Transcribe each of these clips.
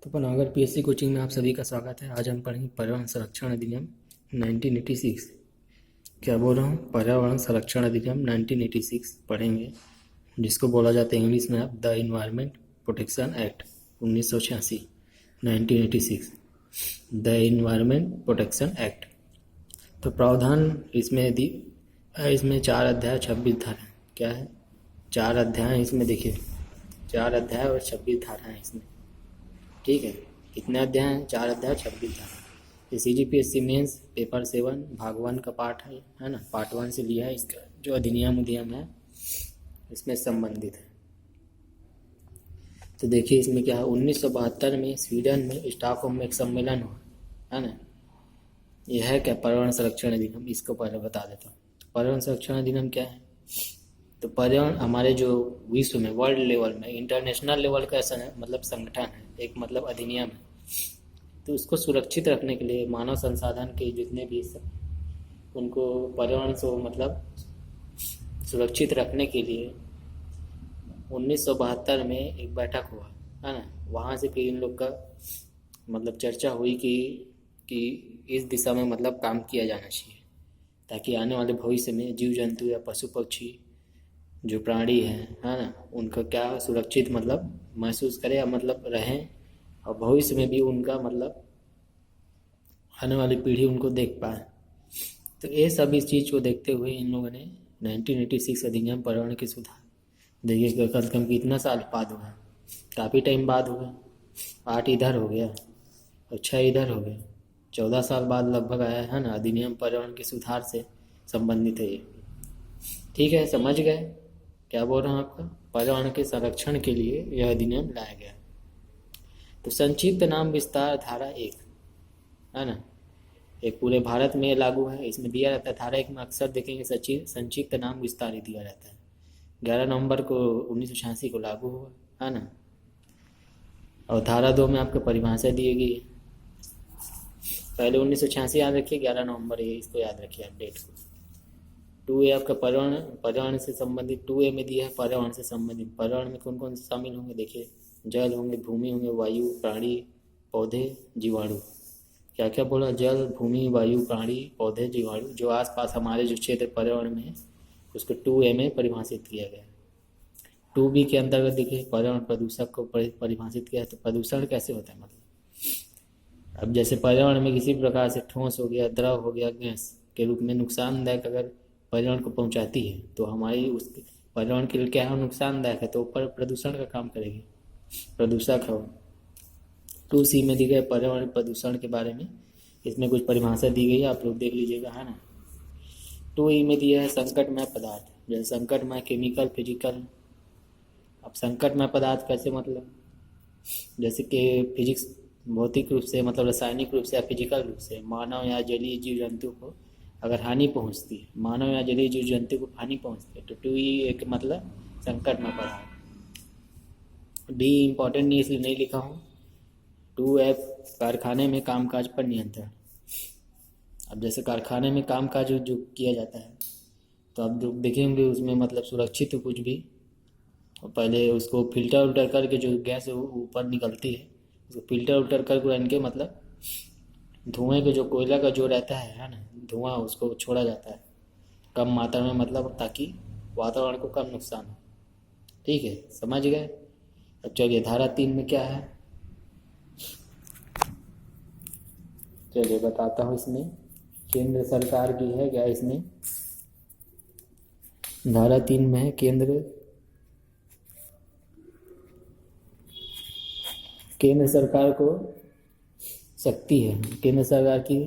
तो Panagar PSC coaching में आप सभी का स्वागत है। आज हम पढ़ेंगे पर्यावरण संरक्षण अधिनियम 1986। क्या बोल रहा हूँ? पर्यावरण संरक्षण अधिनियम 1986 पढ़ेंगे, जिसको बोला जाता है इंग्लिश में the environment protection act 1986 1986, the environment protection act. तो प्रावधान इसमें 4 अध्याय 26 धारा। क्या है? 4 अध्याय इसमें देखिए, 4 अध्याय और 26 धारा है इसमें। ठीक है, कितने अध्याय हैं? 4 अध्याय 26 धारा। ये CGPSC मेंस पेपर 7 भाग 1 का पार्ट है ना, पार्ट 1 से लिया है। इसका जो अधिनियम है इसमें संबंधित है। तो देखिए इसमें क्या है, 1972 में स्वीडन में स्टॉकहोम में एक सम्मेलन हुआ है ना। यह है क्या? पर्यावरण संरक्षण अधिनियम। इसको पहले बता देता हूँ। पर्यावरण संरक्षण अधिनियम क्या है? तो पर्यावरण हमारे जो विश्व में, वर्ल्ड लेवल में, इंटरनेशनल लेवल का मतलब संगठन है, एक मतलब अधिनियम है। तो उसको सुरक्षित रखने के लिए मानव संसाधन के जितने भी उनको पर्यावरण से मतलब सुरक्षित रखने के लिए 1972 में एक बैठक हुआ है ना। वहाँ से फिर इन लोग का मतलब चर्चा हुई कि इस दिशा में मतलब काम किया जाना चाहिए, ताकि आने वाले भविष्य में जीव जंतु या पशु पक्षी जो प्राणी है ना, उनका क्या सुरक्षित मतलब महसूस करें या मतलब रहें, और भविष्य में भी उनका मतलब आने वाली पीढ़ी उनको देख पाए। तो ये सब इस चीज़ को देखते हुए इन लोगों ने 1986 अधिनियम पर्यावरण के सुधार, देखिए कम से कम कितना साल बाद हुआ, काफ़ी टाइम बाद हुआ। 8 इधर हो गया और 6 इधर हो गया, 14 साल बाद लगभग आया है ना। अधिनियम पर्यावरण के सुधार से संबंधित है ये। ठीक है, समझ गए क्या बोल रहा हूँ? आपका पर्यावरण के संरक्षण के लिए यह अधिनियम लाया गया। तो संक्षिप्त नाम विस्तार धारा 1 है ना, एक पूरे भारत में लागू है। इसमें दिया रहता है धारा 1 में अक्सर देखेंगे संक्षिप्त नाम विस्तार ही दिया रहता है। 11 नवंबर को 1986 को लागू हुआ है ना। और धारा 2 में आपको परिभाषा दी गई है। पहले 1986 याद रखिए, 11 नवंबर ये, इसको याद रखिए आप डेट को। 2A आपका पर्यावरण से संबंधित 2A में दिया है पर्यावरण से संबंधित। पर्यावरण में कौन कौन से शामिल होंगे? देखिए, जल होंगे, भूमि होंगे, वायु, प्राणी, पौधे, जीवाणु। क्या क्या बोला? जल, भूमि, वायु, प्राणी, पौधे, जीवाणु। जो आसपास हमारे जो क्षेत्र पर्यावरण में है उसको 2A में परिभाषित किया गया है। 2B के अंतर्गत देखिए पर्यावरण प्रदूषक को परिभाषित किया है। तो प्रदूषण कैसे होता है? मतलब अब जैसे पर्यावरण में किसी प्रकार से ठोस हो गया, द्रव हो गया, गैस के रूप में नुकसानदायक अगर पर्यावरण को पहुंचाती है तो हमारी उस पर्यावरण के लिए क्या है? नुकसानदायक है, तो ऊपर प्रदूषण का काम करेगी, प्रदूषक है। 2C में दी गई पर्यावरण प्रदूषण के बारे में, इसमें कुछ परिभाषा दी गई है, आप लोग देख लीजिएगा है ना। 2E में दिया है संकटमय पदार्थ, जैसे संकटमय केमिकल, फिजिकल। अब संकटमय पदार्थ कैसे? मतलब जैसे कि फिजिक्स, भौतिक रूप से मतलब रासायनिक रूप से या फिजिकल रूप से मानव या जलीय जीव जंतु को अगर हानि पहुंचती है, मानव या जलीय जीव जंतु को हानि पहुंचती है, तो 2E एक मतलब संकटमय पदार्थ। D इम्पोर्टेंट नहीं इसलिए नहीं लिखा हूँ। 2F कारखाने में कामकाज पर नियंत्रण। अब जैसे कारखाने में कामकाज जो किया जाता है, तो आप जो देखेंगे उसमें मतलब सुरक्षित हो कुछ भी, और पहले उसको फिल्टर करके जो गैस ऊपर निकलती है उसको फिल्टर करके इनके मतलब धुएं के जो कोयला का जो रहता है ना, धुआं, उसको छोड़ा जाता है कम मात्रा में, मतलब ताकि वातावरण को कम नुकसान हो। ठीक है, समझ गए? अब चलिए धारा 3 में क्या है, चलिए बताता हूँ। इसमें केंद्र सरकार की है क्या? इसमें धारा 3 में है केंद्र सरकार को शक्ति है। केंद्र सरकार की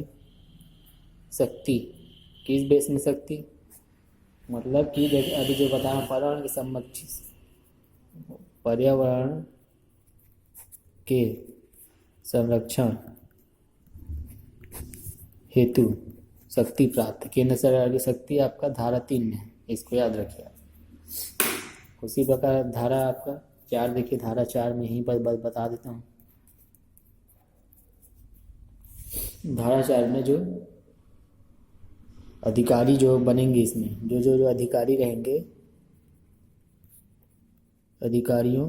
शक्ति किस बेस में शक्ति? मतलब कि अभी जो बताया पर्यावरण के संबंधित, पर्यावरण के संरक्षण हेतु शक्ति प्राप्त, केंद्र सरकार की शक्ति आपका धारा 3 में है, इसको याद रखिए। उसी प्रकार धारा आपका 4 देखिए, धारा 4 में ही बता देता हूँ। धारा 4 में जो अधिकारी जो बनेंगे, इसमें जो अधिकारी रहेंगे, अधिकारियों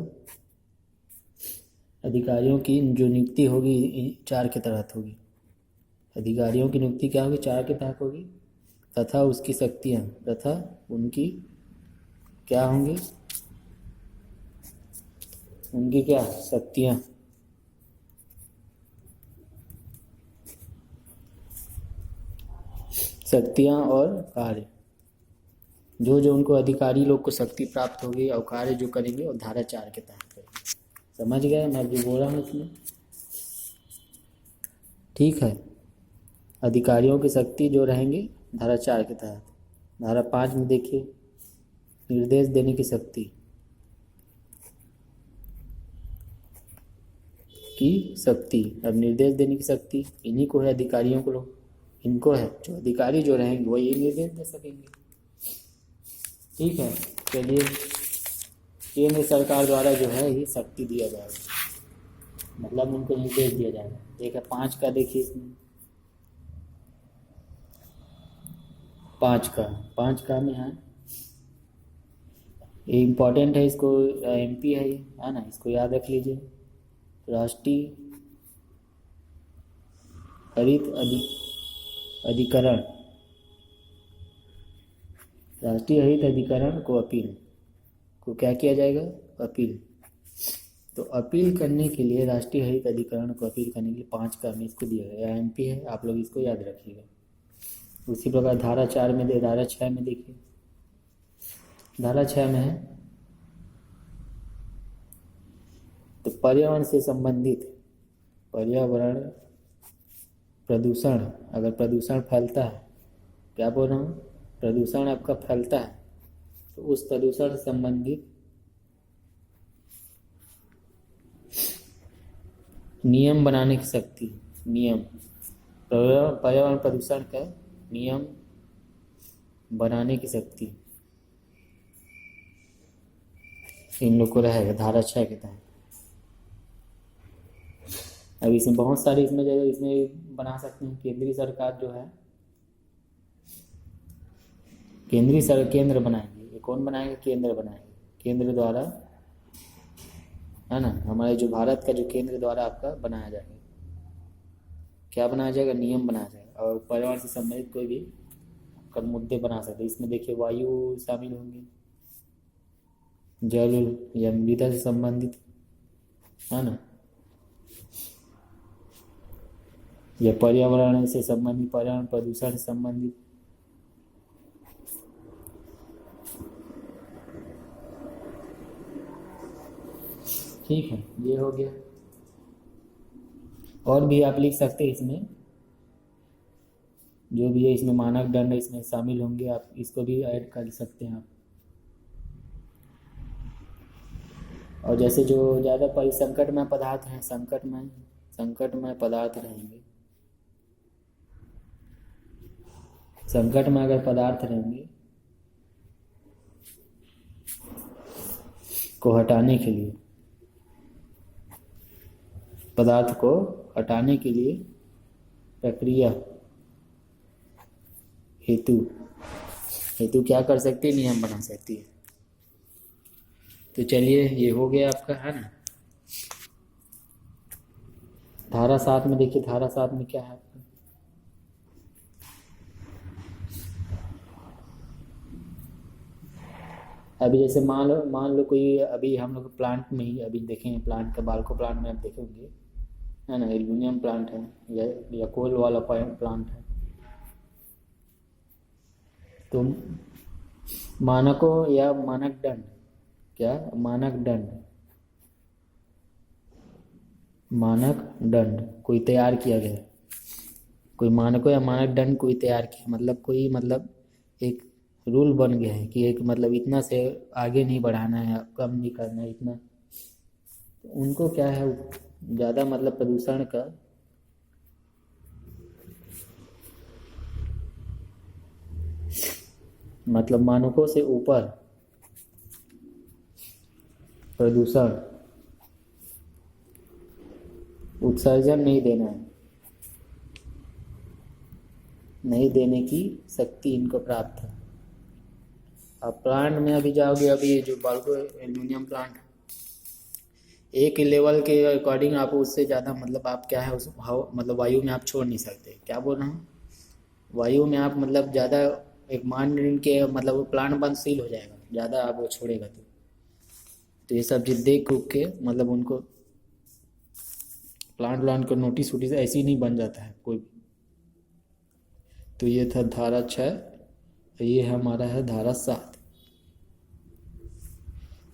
अधिकारियों की जो नियुक्ति होगी 4 के तहत होगी। अधिकारियों की नियुक्ति क्या होगी? 4 के तहत होगी। तथा उसकी शक्तियाँ, तथा उनकी क्या होंगी? उनकी क्या शक्तियाँ, शक्तियाँ और कार्य, जो जो उनको अधिकारी लोग को शक्ति प्राप्त होगी और कार्य जो करेंगे वो धारा 4 के तहत करेंगे। समझ गए मैं जो बोल रहा हूँ इसमें? ठीक है। अधिकारियों की शक्ति जो रहेंगे धारा 4 के तहत। धारा 5 में देखिए, निर्देश देने की शक्ति अब निर्देश देने की शक्ति इन्हीं को है, अधिकारियों को लोग इनको है। जो अधिकारी जो रहेंगे वो ये निर्देश दे सकेंगे। ठीक है, चलिए केंद्र सरकार द्वारा जो है ये शक्ति दिया जाएगा, मतलब उनको निर्देश दिया जाएगा। ठीक है, 5 का देखिए इसमें, 5 का में है, ये इम्पोर्टेंट है, इसको एमपी है ये, है ना, इसको याद रख लीजिए। राष्ट्रीय हरित अधिकरण, राष्ट्रीय हरित अधिकरण को अपील को क्या किया जाएगा? अपील। तो अपील करने के लिए राष्ट्रीय हरित अधिकरण को अपील करने के लिए 5 का में इसको दिया गया, एमपी है, आप लोग इसको याद रखिएगा। उसी प्रकार धारा 4 में धारा 6 में देखिए, धारा 6 में है तो पर्यावरण से संबंधित, पर्यावरण प्रदूषण, अगर प्रदूषण फैलता है, क्या बोल रहा हूँ, प्रदूषण आपका फैलता है तो उस प्रदूषण से संबंधित नियम बनाने की शक्ति, नियम, पर्यावरण प्रदूषण का नियम बनाने की शक्ति इन लोग को रहेगा धारा 6 के तहत। अब इसमें बहुत सारे इसमें जगह इसमें बना सकते हैं। केंद्रीय सरकार जो है, केंद्र बनाएंगे। ये कौन बनाएगा? केंद्र बनाएंगे, केंद्र द्वारा, है ना, हमारे जो भारत का जो केंद्र द्वारा आपका बनाया जाएगा। क्या बनाया जाएगा? नियम बनाया जाएगा। और पर्यावरण से संबंधित कोई भी कर मुद्दे बना सकते हैं। इसमें देखिए वायु शामिल होंगे, जल या मृदा से संबंधित, है ना, या पर्यावरण से संबंधित, पर्यावरण प्रदूषण से संबंधित। ठीक है, ये हो गया। और भी आप लिख सकते हैं इसमें, जो भी है इसमें मानक दंड इसमें शामिल होंगे, आप इसको भी ऐड कर सकते हैं आप। और जैसे जो ज़्यादा संकटमय पदार्थ हैं, संकटमय पदार्थ रहेंगे, संकट में अगर पदार्थ रहेंगे को हटाने के लिए, पदार्थ को हटाने के लिए प्रक्रिया हेतु क्या कर सकती है? नियम बना सकती है। तो चलिए ये हो गया आपका, है ना। धारा 7 में देखिए, धारा 7 में क्या है आपका? अभी जैसे मान लो कोई, अभी हम लोग प्लांट में ही अभी देखेंगे, प्लांट का बाल्को प्लांट में आप देखेंगे, है ना, एल्यूमिनियम प्लांट है या कोल वाला प्लांट है। तो मानकों या मानक दंड, क्या मानक दंड कोई तैयार किया गया, कोई मानकों या मानक दंड कोई तैयार किया, मतलब एक रूल बन गया है कि एक मतलब इतना से आगे नहीं बढ़ाना है, कम नहीं करना है इतना। तो उनको क्या है, ज़्यादा मतलब प्रदूषण का मतलब मानकों से ऊपर प्रदूषण उत्सर्जन नहीं देना है, नहीं देने की शक्ति इनको प्राप्त है। अब प्लांट में अभी जाओगे, अभी ये जो बाल्को एल्यूमिनियम प्लांट है, एक लेवल के अकॉर्डिंग आप उससे ज़्यादा मतलब आप क्या है उस मतलब वायु में आप छोड़ नहीं सकते। क्या बोल रहा हूँ, वायु में आप मतलब ज़्यादा एक मान के मतलब वो प्लांट बंदशील हो जाएगा ज़्यादा आप वो छोड़ेगा तो ये सब चीज़ देख उख के मतलब उनको प्लांट व्लांट को नोटिस वोटिस ऐसे ही नहीं बन जाता है कोई भी। तो ये था धारा 6, ये हमारा है धारा 7।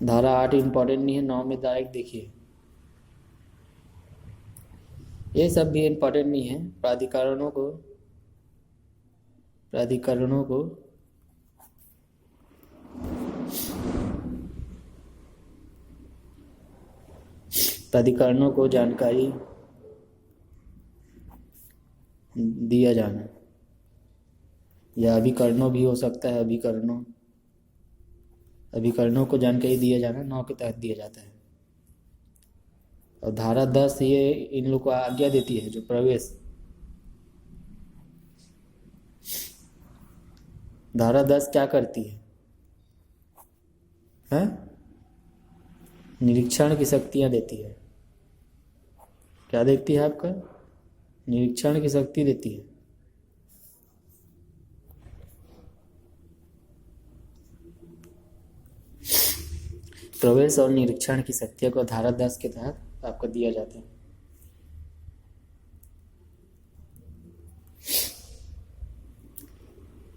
धारा 8 इम्पोर्टेंट नहीं है, 9 में डायरेक्ट देखिए, ये सब भी इम्पोर्टेंट नहीं है। प्राधिकरणों को प्राधिकरणों को जानकारी दिया जाना, या अभिकरणों भी हो सकता है, अभिकरणों को जानकारी दिया जाना 9 के तहत दिया जाता है। और धारा 10 ये इन लोग को आज्ञा देती है जो प्रवेश, धारा 10 क्या करती है, निरीक्षण की शक्तियाँ देती है। क्या देती है आपका, निरीक्षण की शक्ति देती है। प्रवेश और निरीक्षण की शक्तियों को धारा 10 के तहत आपको दिया जाता है।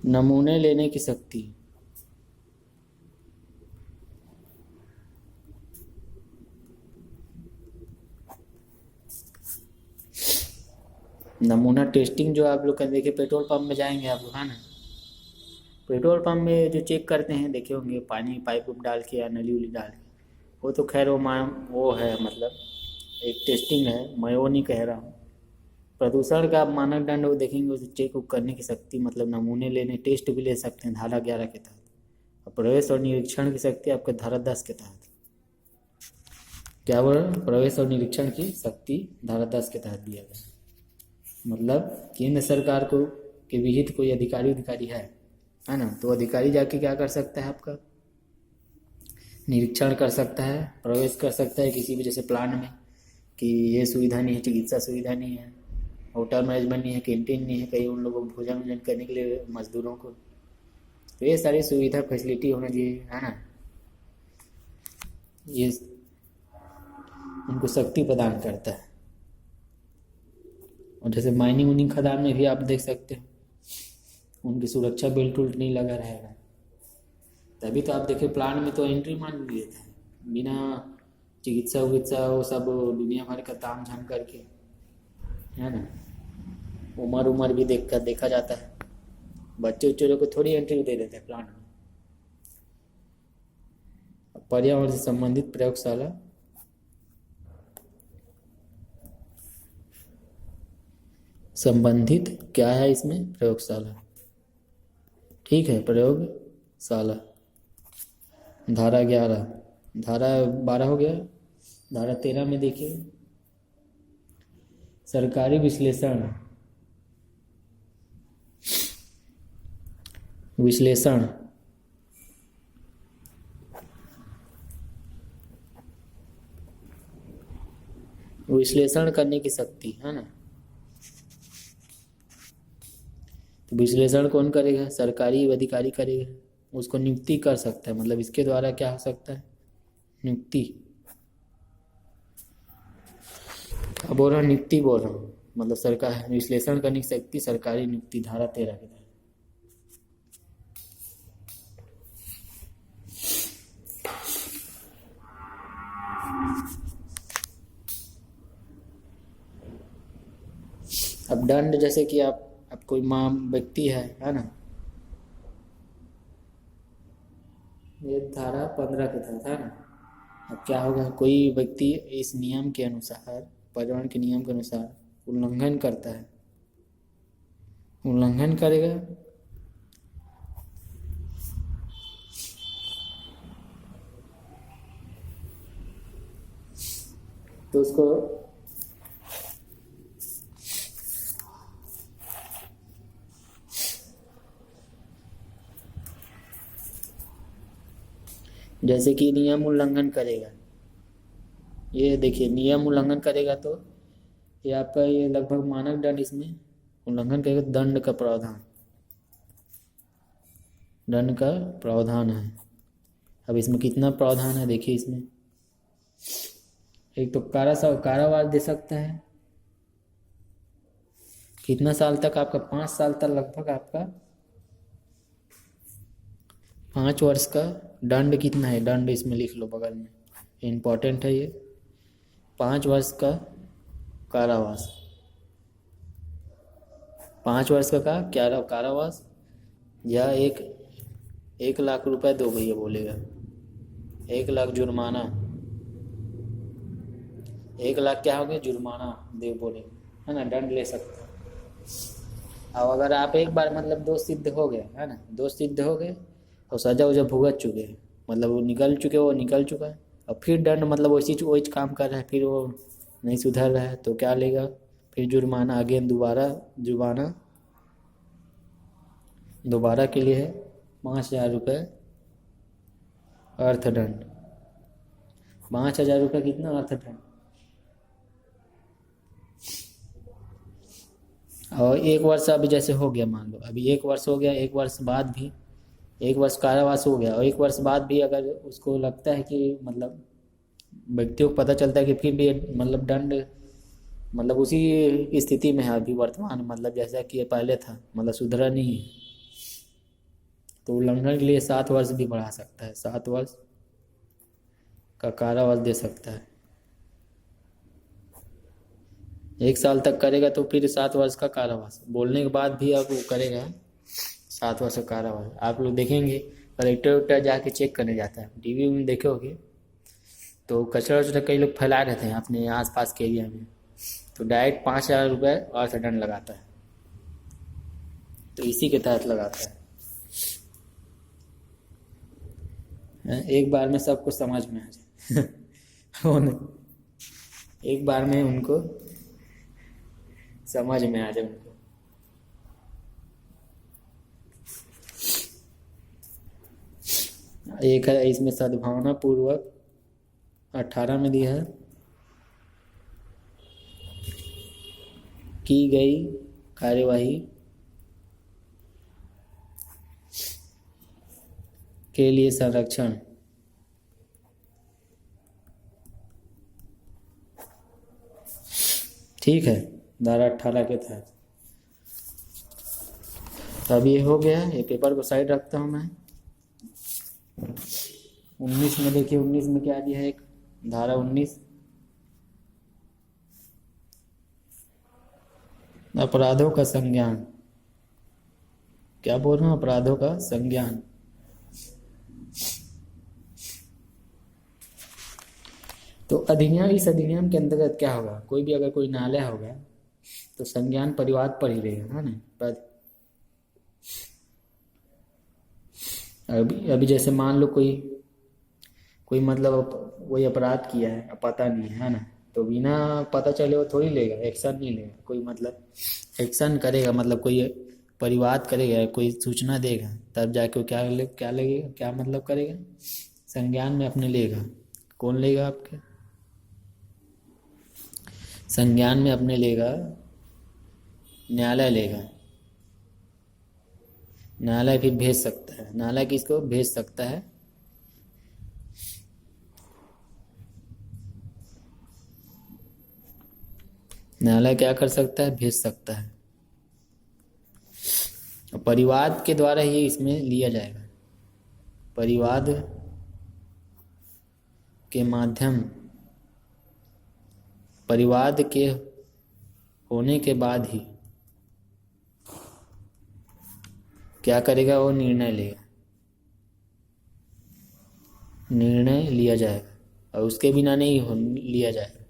नमूने लेने की शक्ति, नमूना टेस्टिंग जो आप लोग कर देखिए पेट्रोल पंप में जाएंगे आप लोग, है ना, पेट्रोल पंप में जो चेक करते हैं देखे होंगे पानी पाइप डाल के या नली उली डाल के, वो तो खैर वो है मतलब एक टेस्टिंग है, मैं वो नहीं कह रहा हूँ। प्रदूषण का मानक दंड वो देखेंगे, उसे चेक करने की शक्ति मतलब नमूने लेने टेस्ट भी ले सकते हैं धारा 11 के तहत। और प्रवेश और निरीक्षण की शक्ति आपके धारा 10 के तहत। क्या बोल रहे, प्रवेश और निरीक्षण की शक्ति धारा 10 के तहत दिया गया। मतलब केंद्र सरकार को के विहित कोई अधिकारी है ना, तो अधिकारी जाके क्या कर सकता है आपका, निरीक्षण कर सकता है, प्रवेश कर सकता है किसी भी जैसे प्लांट में कि ये सुविधा नहीं है, चिकित्सा सुविधा नहीं है, होटल मैनेजमेंट नहीं है, कैंटीन नहीं है, कहीं उन लोगों को भोजन वोजन करने के लिए मजदूरों को, तो ये सारी सुविधा फैसिलिटी होना चाहिए, है ना। ये उनको शक्ति प्रदान करता है। और जैसे माइनिंग उनिंग खदान में भी आप देख सकते हो उनकी सुरक्षा बेल्ट उल्ट नहीं लगा रहेगा, तभी तो आप देखिए प्लांट में तो एंट्री मान नहीं लेते हैं बिना चिकित्सा विकित्सा वो सब दुनिया भर का ताम झाम करके, है ना। उम्र भी देखा जाता है, बच्चे उच्चे लोग को थोड़ी एंट्री दे देते हैं प्लांट में। पर्यावरण से संबंधित प्रयोगशाला, संबंधित क्या है इसमें, प्रयोगशाला, ठीक है, प्रयोगशाला धारा 11, धारा 12 हो गया। धारा 13 में देखिए सरकारी विश्लेषण, विश्लेषण करने की शक्ति, है ना। तो विश्लेषण कौन करेगा, सरकारी अधिकारी करेगा, उसको नियुक्ति कर सकता है, मतलब इसके द्वारा क्या हो सकता है, नियुक्ति। अब बोल रहा नियुक्ति बोल रहा हूँ, मतलब सरकार विश्लेषण करने की शक्ति सरकारी नियुक्ति धारा 13 के तहत। अब दंड जैसे कि आप कोई व्यक्ति है ना, ये धारा 15 के तहत है ना। अब क्या होगा, कोई व्यक्ति इस नियम के अनुसार, पर्यावरण के नियम के अनुसार उल्लंघन करता है, उल्लंघन करेगा तो उसको जैसे कि नियम उल्लंघन करेगा ये देखिए नियम उल्लंघन करेगा तो ये आपका ये लगभग मानक दंड, इसमें उल्लंघन करेगा तो दंड का प्रावधान है। अब इसमें कितना प्रावधान है देखिए, इसमें एक तो कारावास दे सकता है। कितना साल तक आपका, 5 साल तक लगभग आपका 5 वर्ष का। दंड कितना है, दंड इसमें लिख लो बगल में, इम्पोर्टेंट है ये। 5 वर्ष का कारावास, 5 वर्ष का क्या कारावास, या 1 लाख रुपए दो भैया बोलेगा, 1 लाख जुर्माना, 1 लाख क्या हो गया जुर्माना दे बोले, है ना, दंड ले सकते हैं। अब अगर आप एक बार मतलब दोष सिद्ध हो गए, है ना, दोष सिद्ध हो गए और सजा उजा भुगत चुके हैं, मतलब वो निकल चुका है, और फिर दंड मतलब वही काम कर रहा है, फिर वो नहीं सुधर रहा है तो क्या लेगा, फिर जुर्माना, अगेन जुर्माना दोबारा के लिए है 5,000 रुपये अर्थदंड। 5,000 रुपये कितना अर्थदंड। और 1 वर्ष अभी जैसे हो गया, मान लो अभी 1 वर्ष हो गया, 1 वर्ष बाद भी 1 वर्ष कारावास हो गया, और 1 वर्ष बाद भी अगर उसको लगता है कि मतलब व्यक्तियों को पता चलता है कि फिर भी मतलब दंड मतलब उसी स्थिति में है अभी वर्तमान, मतलब जैसा कि ये पहले था, मतलब सुधरा नहीं है, तो उल्लंघन के लिए 7 वर्ष भी बढ़ा सकता है, 7 वर्ष का कारावास दे सकता है। 1 साल तक करेगा तो फिर 7 वर्ष का कारावास, बोलने के बाद भी अब वो करेगा 7 वर्ष का कारावास। आप लोग देखेंगे कलेक्टर जाके चेक करने जाता है, टीवी में देखे होगे, तो कचरा वचरा कई लोग फैला रहते हैं अपने आसपास के एरिया में, तो डायरेक्ट 5,000 रुपये अर्थदंड लगाता है, तो इसी के तहत लगाता है। एक बार में सबको समझ में आ जाए एक बार में उनको समझ में आ जाए उनको। एक है इसमें सद्भावना पूर्वक 18 में दिया है, की गई कार्यवाही के लिए संरक्षण, ठीक है, धारा 18 के तहत। तो अब ये हो गया, ये पेपर को साइड रखता हूँ मैं। 19 में देखिए, 19 में क्या दिया है, एक धारा 19 अपराधों का संज्ञान, क्या बोल रहा हूँ, अपराधों का संज्ञान। तो इस अधिनियम के अंतर्गत क्या होगा, कोई भी अगर कोई न्यायालय होगा तो संज्ञान परिवाद पर ही रहेगा, है ना। अभी जैसे मान लो कोई मतलब वही अपराध किया है, अब पता नहीं है ना, तो बिना पता चले वो थोड़ी लेगा, एक्शन नहीं लेगा, कोई मतलब एक्शन करेगा, मतलब कोई परिवाद करेगा, कोई सूचना देगा, तब जाके क्या लगेगा, क्या मतलब करेगा, संज्ञान में अपने लेगा। कौन लेगा, आपके संज्ञान में अपने लेगा, न्यायालय लेगा। न्यायालय फिर भेज सकता है, न्यायालय किसको भेज सकता है, न्यायालय क्या कर सकता है, भेज सकता है। परिवाद के द्वारा ही इसमें लिया जाएगा, परिवाद के माध्यम, परिवाद के होने के बाद ही क्या करेगा, वो निर्णय लेगा, निर्णय लिया जाएगा, और उसके बिना नहीं लिया जाएगा,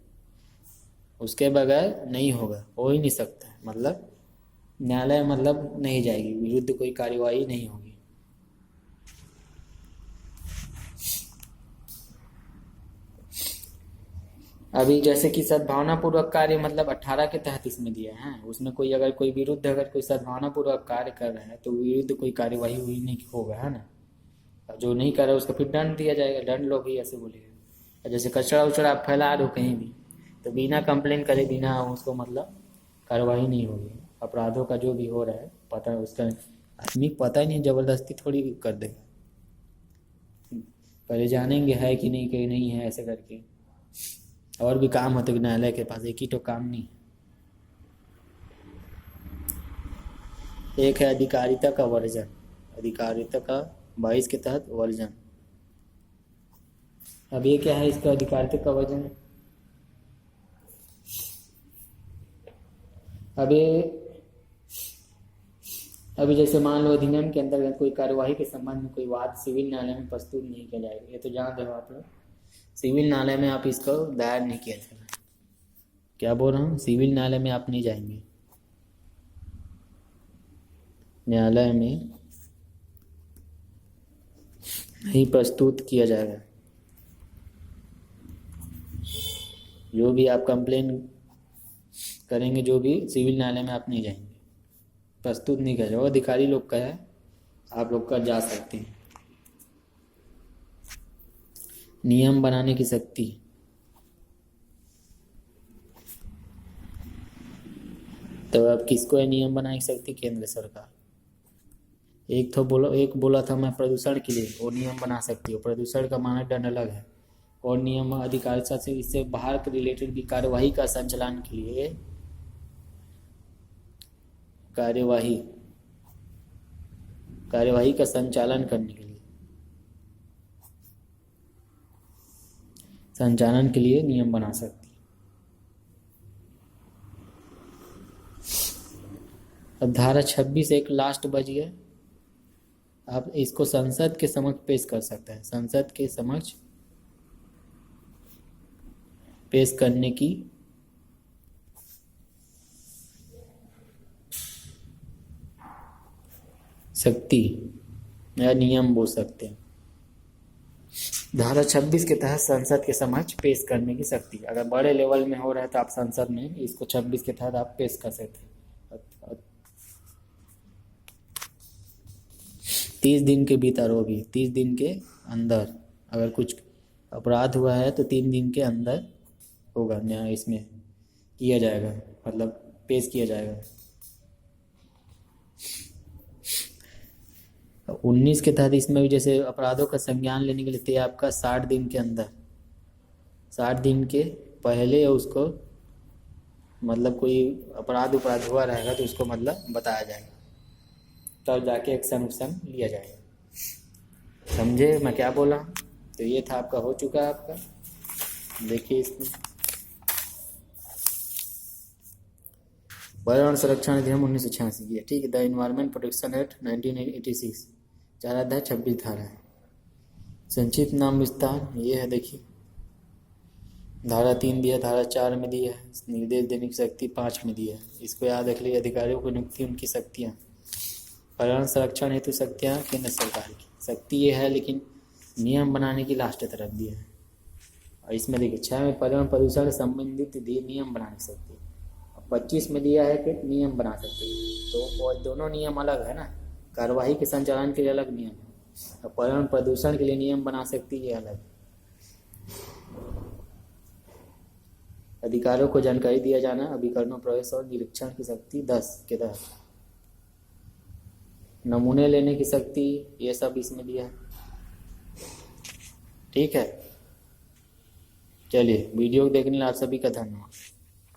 उसके बगैर नहीं होगा, हो ही नहीं सकता, मतलब न्यायालय मतलब नहीं जाएगी, विरुद्ध कोई कार्यवाही नहीं होगी। अभी जैसे कि सद्भावनापूर्वक कार्य मतलब 18 के तहत इसमें दिया है, उसमें कोई विरुद्ध अगर कोई सद्भावनापूर्वक कार्य कर रहा है तो विरुद्ध कोई कार्यवाही हुई नहीं होगा, है ना। जो नहीं कर रहा है उसका फिर दंड दिया जाएगा, दंड लो भी ऐसे बोलेगा। जैसे कचरा उचरा आप फैला दो कहीं भी तो बिना कंप्लेन करे बिना उसको मतलब कार्रवाई नहीं होगी। अपराधों का जो भी हो रहा है पता है उसका आदमी पता ही नहीं, ज़बरदस्ती थोड़ी कर देगा। पहले जानेंगे है कि नहीं कि नहीं है, ऐसे करके। और भी काम होते न्यायालय के पास, एक ही तो काम नहीं। एक है अधिकारिता का वर्जन, अधिकारिता का 22 के तहत वर्जन। अब ये क्या है, इसका अधिकारिता का वर्जन। अभी जैसे मान लो अधिनियम के अंतर्गत कोई कार्यवाही के संबंध में कोई वाद सिविल न्यायालय में प्रस्तुत नहीं किया जाएगा। ये तो जान रहे हो आप लोग, सिविल न्यायालय में आप इसको दायर नहीं किया जाएगा। क्या बोल रहा हूँ, सिविल न्यायालय में आप नहीं जाएंगे, न्यायालय में नहीं प्रस्तुत किया जाएगा। जो भी आप कंप्लेन करेंगे, जो भी सिविल न्यायालय में आप नहीं जाएंगे, प्रस्तुत नहीं कर जाओ। अधिकारी लोग का है, आप लोग का जा सकते हैं। नियम बनाने की शक्ति, तो अब किसको है नियम बनाने की शक्ति? केंद्र सरकार। एक बोला था मैं प्रदूषण के लिए, वो नियम बना सकती है। प्रदूषण का मानदंड अलग है। और नियम अधिकारिता से इससे बाहर के रिलेटेड भी कार्यवाही का संचालन के लिए, कार्यवाही का संचालन करने के लिए, संचालन के लिए नियम बना सकती है। अब धारा 26 एक लास्ट बची है। आप इसको संसद के समक्ष पेश कर सकते हैं। संसद के समक्ष पेश करने की शक्ति या नियम बोल सकते हैं। धारा 26 के तहत संसद के समक्ष पेश करने की शक्ति। अगर बड़े लेवल में हो रहा है तो आप संसद में इसको 26 के तहत आप पेश कर सकते हैं। 30 दिन के भीतर होगी, 30 दिन के अंदर अगर कुछ अपराध हुआ है तो 3 दिन के अंदर होगा न्याय, इसमें किया जाएगा, मतलब पेश किया जाएगा। 19 के तहत इसमें भी जैसे अपराधों का संज्ञान लेने के लिए आपका 60 दिन के अंदर, 60 दिन के पहले उसको मतलब कोई अपराध हुआ रहेगा तो उसको मतलब बताया जाएगा, तब जाके एक्शन लिया जाएगा। समझे मैं क्या बोला? तो ये था आपका, हो चुका है आपका। देखिए इसमें पर्यावरण संरक्षण अधिनियम 1986 की है, ठीक है। द एनवायरमेंट प्रोटेक्शन एक्ट 1986, 4 अध्याय 26 धारा है। संक्षिप्त नाम विस्तार ये है, देखिए धारा 3 दिया, धारा 4 में दिया है, निर्देश देने की शक्ति 5 में दिया है। इसको याद रख लीजिए। अधिकारियों को नियुक्ति उनकी शक्तियाँ, पर्यावरण संरक्षण हेतु शक्तियाँ केंद्र सरकार की शक्ति ये है, लेकिन नियम बनाने की लास्ट तरफ दिया है। और इसमें देखिए 6 में पर्यावरण प्रदूषण से संबंधित दिए नियम बनाने की शक्ति, 25 में दिया है कि नियम बना सकते हैं। तो दोनों नियम अलग है ना, कार्यवाही के संचालन के लिए अलग नियम है, और पर्यावरण प्रदूषण के लिए नियम बना सकती है अलग। अधिकारियों को जानकारी दिया जाना, अभिकरणों प्रवेश और निरीक्षण की शक्ति 10 के तहत, नमूने लेने की शक्ति, ये सब इसमें दिया है, ठीक है। चलिए वीडियो देखने के लिए आप सभी का धन्यवाद।